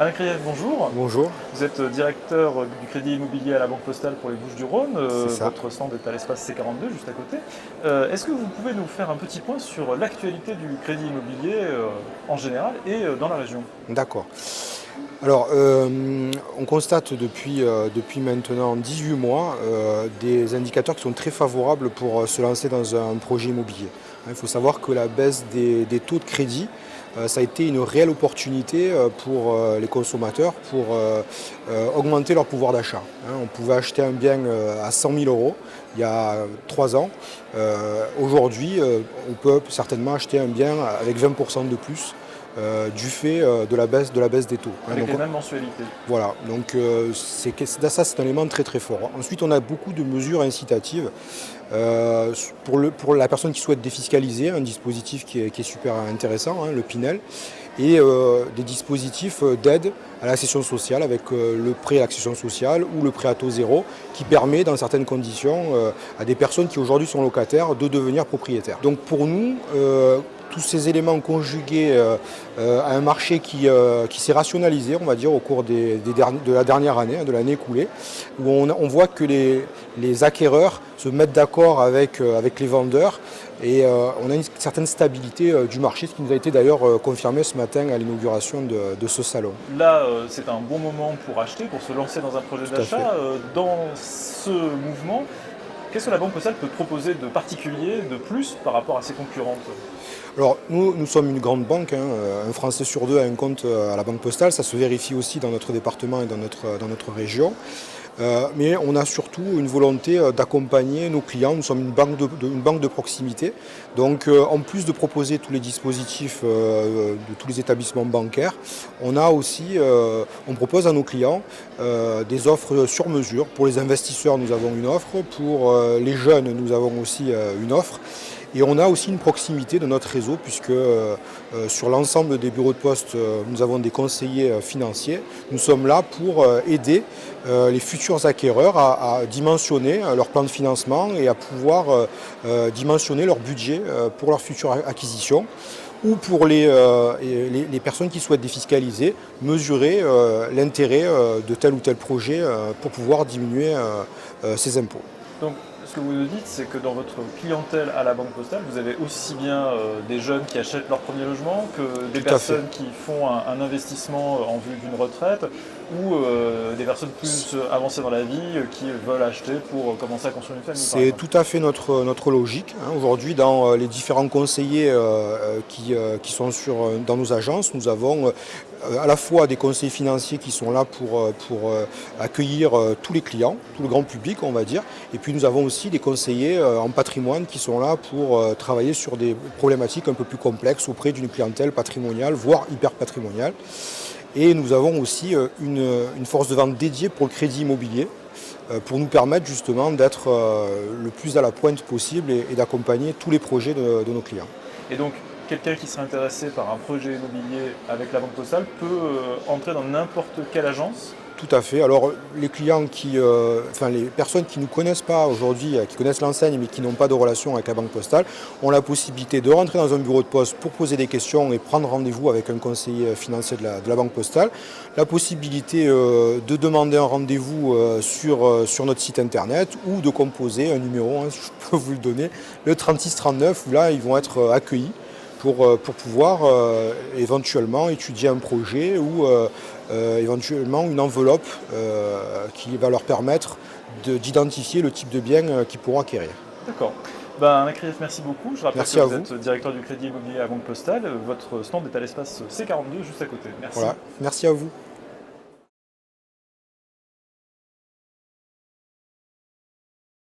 Alain Krief, bonjour. Bonjour, Vous êtes directeur du crédit immobilier à la Banque Postale pour les Bouches-du-Rhône. c'est ça. Votre stand est à l'espace C42, juste à côté. Est-ce que vous pouvez nous faire un petit point sur l'actualité du crédit immobilier en général et dans la région? D'accord. Alors, on constate depuis maintenant 18 mois des indicateurs qui sont très favorables pour se lancer dans un projet immobilier. Il faut savoir que la baisse des taux de crédit, ça a été une réelle opportunité pour les consommateurs pour augmenter leur pouvoir d'achat. On pouvait acheter un bien à 100 000 euros il y a 3 ans. Aujourd'hui, on peut certainement acheter un bien avec 20% de plus du fait de la baisse des taux. Avec Donc, les mêmes mensualités. voilà, donc ça c'est un élément très très fort. Ensuite, on a beaucoup de mesures incitatives pour la personne qui souhaite défiscaliser, un dispositif qui est super intéressant, le Pinel, et des dispositifs d'aide à l'accession sociale avec le prêt à l'accession sociale ou le prêt à taux zéro qui permet dans certaines conditions à des personnes qui aujourd'hui sont locataires de devenir propriétaires. Donc pour nous, tous ces éléments conjugués à un marché qui s'est rationalisé, on va dire, au cours de la dernière année, de l'année écoulée, où on voit que les acquéreurs se mettent d'accord avec les vendeurs et on a une certaine stabilité du marché, ce qui nous a été d'ailleurs confirmé ce matin à l'inauguration de ce salon. Là, c'est un bon moment pour acheter, pour se lancer dans un projet Tout à fait. d'achat. Dans ce mouvement, qu'est-ce que la Banque Postale peut proposer de particulier, de plus, par rapport à ses concurrentes? Alors nous sommes une grande banque, un Français sur deux a un compte à la Banque Postale, ça se vérifie aussi dans notre département et dans notre région. Mais on a surtout une volonté d'accompagner nos clients. Nous sommes une banque de proximité. Donc en plus de proposer tous les dispositifs de tous les établissements bancaires, on propose à nos clients des offres sur mesure. Pour les investisseurs, nous avons une offre. Pour les jeunes, nous avons aussi une offre. Et on a aussi une proximité de notre réseau puisque sur l'ensemble des bureaux de poste, nous avons des conseillers financiers. Nous sommes là pour aider les futurs acquéreurs à dimensionner leur plan de financement et à pouvoir dimensionner leur budget pour leur future acquisition ou pour les personnes qui souhaitent défiscaliser, mesurer l'intérêt de tel ou tel projet pour pouvoir diminuer ses impôts. Donc, ce que vous nous dites, c'est que dans votre clientèle à la Banque Postale, vous avez aussi bien des jeunes qui achètent leur premier logement que des Tout à fait. personnes qui font un investissement en vue d'une retraite ou des personnes plus avancées dans la vie qui veulent acheter pour commencer à construire une famille, par C'est exemple. tout à fait notre logique. Aujourd'hui, dans les différents conseillers qui sont dans nos agences, nous avons à la fois des conseillers financiers qui sont là pour accueillir tous les clients, tout le grand public, on va dire. Et puis nous avons aussi des conseillers en patrimoine qui sont là pour travailler sur des problématiques un peu plus complexes auprès d'une clientèle patrimoniale, voire hyper patrimoniale. Et nous avons aussi une force de vente dédiée pour le crédit immobilier pour nous permettre justement d'être le plus à la pointe possible et d'accompagner tous les projets de nos clients. Et donc, quelqu'un qui serait intéressé par un projet immobilier avec la Banque Postale peut entrer dans n'importe quelle agence. Tout à fait. Alors les clients les personnes qui ne nous connaissent pas aujourd'hui, qui connaissent l'enseigne mais qui n'ont pas de relation avec la Banque Postale, ont la possibilité de rentrer dans un bureau de poste pour poser des questions et prendre rendez-vous avec un conseiller financier de la Banque Postale. La possibilité de demander un rendez-vous sur notre site internet ou de composer un numéro, je peux vous le donner, le 3639, où là ils vont être accueillis pour pouvoir éventuellement étudier un projet ou éventuellement une enveloppe qui va leur permettre d'identifier le type de bien qu'ils pourront acquérir. D'accord. Alain Krief, merci beaucoup. Je rappelle Merci que à vous vous. êtes directeur du crédit immobilier à Banque Postale. Votre stand est à l'espace C42, juste à côté. Merci. Voilà. Merci à vous.